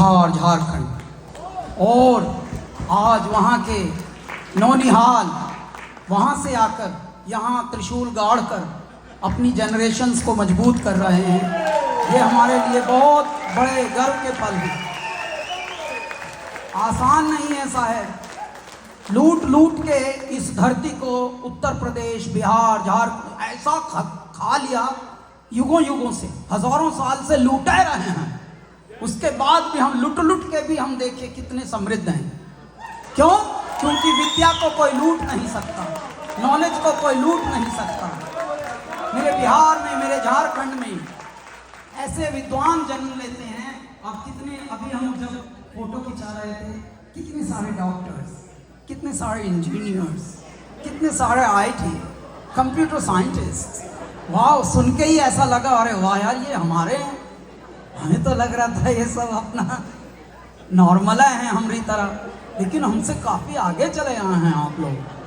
बिहार झारखंड, और आज वहाँ के नौनिहाल वहाँ से आकर यहाँ त्रिशूल गाड़ कर अपनी जनरेशन्स को मजबूत कर रहे हैं। ये हमारे लिए बहुत बड़े गर्व के पल हैं। आसान नहीं है साहब, लूट लूट के इस धरती को उत्तर प्रदेश, बिहार, झारखंड ऐसा खा लिया, युगों युगों से, हजारों साल से लूटे रहे हैं। उसके बाद भी हम लुट लुट के भी हम देखे कितने समृद्ध हैं। क्यों? क्योंकि विद्या को कोई लूट नहीं सकता, नॉलेज को कोई लूट नहीं सकता। मेरे बिहार में, मेरे झारखंड में ऐसे विद्वान जन्म लेते हैं। अब कितने, अभी हम जब फोटो खिंचा रहे थे, कितने सारे डॉक्टर्स, कितने सारे इंजीनियर्स, कितने सारे आईटी, कंप्यूटर साइंटिस्ट। वाह, सुन के ही ऐसा लगा, अरे वाह यार, ये हमारे हैं। हमें तो लग रहा था ये सब अपना नॉर्मल है हमारी तरह, लेकिन हमसे काफ़ी आगे चले आए हैं आप लोग।